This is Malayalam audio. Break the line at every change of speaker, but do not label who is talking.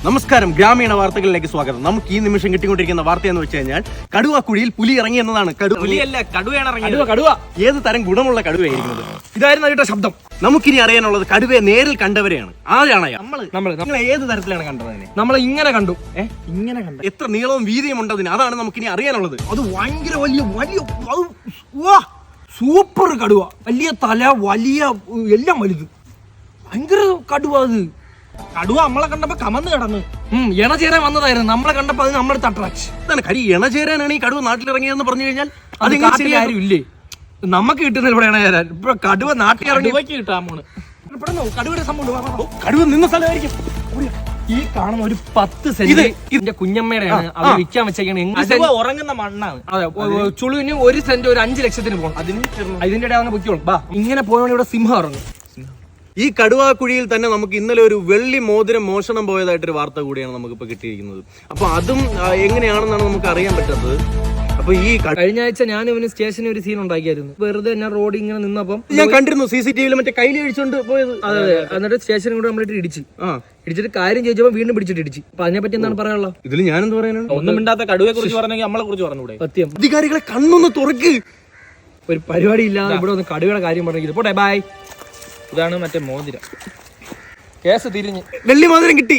നമസ്കാരം, ഗ്രാമീണ വാർത്തകളിലേക്ക് സ്വാഗതം. നമുക്ക് ഈ നിമിഷം കിട്ടിക്കൊണ്ടിരിക്കുന്ന വാർത്ത എന്ന് വെച്ച് കഴിഞ്ഞാൽ കടുവാക്കുഴിയിൽ പുലി ഇറങ്ങി എന്നതാണ്. കടുവ ഏത് തരം ഗുണമുള്ള കടുവയായിരിക്കുന്നത്?
ഇതായിരുന്നു അതിന്റെ ശബ്ദം.
നമുക്കിനി അറിയാനുള്ളത് കടുവയെ നേരിൽ കണ്ടവരെയാണ്. ആരാണ് നമ്മൾ ഏത് തരത്തിലാണ് കണ്ടത്?
നമ്മൾ ഇങ്ങനെ കണ്ടു.
ഇങ്ങനെ കണ്ടു. എത്ര നീളവും വീതിയും ഉണ്ടതിന്? അതാണ് നമുക്കിനി അറിയാനുള്ളത്.
അത് ഭയങ്കര വലിയ സൂപ്പർ കടുവ. വലിയ തല, വലിയ എല്ലാം വലുത്. ഭയങ്കര കടുവ. അത് കടുവ നമ്മളെ കണ്ടപ്പോ കമന്ന് കിടന്ന് ഇണ ചേരാൻ വന്നതായിരുന്നു. നമ്മളെ കണ്ടപ്പോ അത് നമ്മുടെ അട്രാക്ഷൻ.
കരി ഇണ ചേരാനാണ് ഈ കടുവ നാട്ടിലിറങ്ങിയതെന്ന് പറഞ്ഞു കഴിഞ്ഞാൽ
അത് ആരും ഇല്ലേ? നമുക്ക് കിട്ടുന്ന ഇവിടെ ഇണ ചേരാൻ. ഇപ്പൊ കടുവ നാട്ടിലിറങ്ങി കിട്ടാമോണ്. കടുവയുടെ സംഭവം
കടുവ നിന്ന സ്ഥലമായിരിക്കും.
ഈ കാണുന്ന ഒരു 10 സെന്റ് ഇതിന്റെ കുഞ്ഞമ്മയുടെയാണ്. അവർ വിൽക്കാൻ വെച്ചേക്കാണ്.
ഉറങ്ങുന്ന മണ്ണാണ്.
അതെ, ചുളുവിന് 1 സെന്റ് ഒരു 5 ലക്ഷത്തിന് പോകണം. അതിന്റെ ഇടയിൽ പൊയ്ക്കോളും. ഇങ്ങനെ പോയോണ്ട് ഇവിടെ സിംഹം ഇറങ്ങും.
ഈ കടുവാക്കുഴിയിൽ തന്നെ നമുക്ക് ഇന്നലെ ഒരു വെള്ളി മോതിരം മോഷണം പോയതായിട്ടൊരു വാർത്ത കൂടിയാണ് നമുക്കിപ്പോൾ കിട്ടിയിരിക്കുന്നത്. അപ്പൊ അതും എങ്ങനെയാണെന്നാണ് നമുക്ക് അറിയാൻ പറ്റാത്തത്. അപ്പൊ ഈ
കഴിഞ്ഞ ആഴ്ച ഞാൻ ഇവന് സ്റ്റേഷനിൽ ഒരു സീൻ ഉണ്ടാക്കിയായിരുന്നു. വെറുതെ ഞാൻ റോഡ് ഇങ്ങനെ നിന്നപ്പം
ഞാൻ കണ്ടിരുന്നു CCTV മറ്റേ കയ്യിൽ അഴിച്ചോണ്ട് പോയത്.
അതെ, എന്നിട്ട് സ്റ്റേഷനും കൂടെ നമ്മളിട്ട് ഇടിച്ചിട്ട് കാര്യം ചോദിച്ചപ്പോ വീണ്ടും പിടിച്ചിട്ട് ഇടിച്ചു. അപ്പൊ അതിനെ പറ്റി എന്താണ് പറയാനുള്ളത്?
ഇതിൽ ഞാനെന്ത് പറയാനാണ്?
ഒന്നും മിണ്ടാത്ത കടുവയെ കുറിച്ച് പറഞ്ഞെങ്കിൽ നമ്മളെ കുറിച്ച് പറഞ്ഞൂടെ?
സത്യം.
അധികാരികളെ കണ്ണൊന്ന് തുറക്ക്.
ഒരു പരിപാടി ഇല്ലാതെ ഇവിടെ ഒന്ന് കടുവയുടെ കാര്യം പറഞ്ഞെങ്കിൽ പോട്ടെ. ബൈ.
ഇതാണ് മറ്റേ മോതിരം. കേസ് തിരിഞ്ഞ്
വെള്ളി മോതിരം കിട്ടി.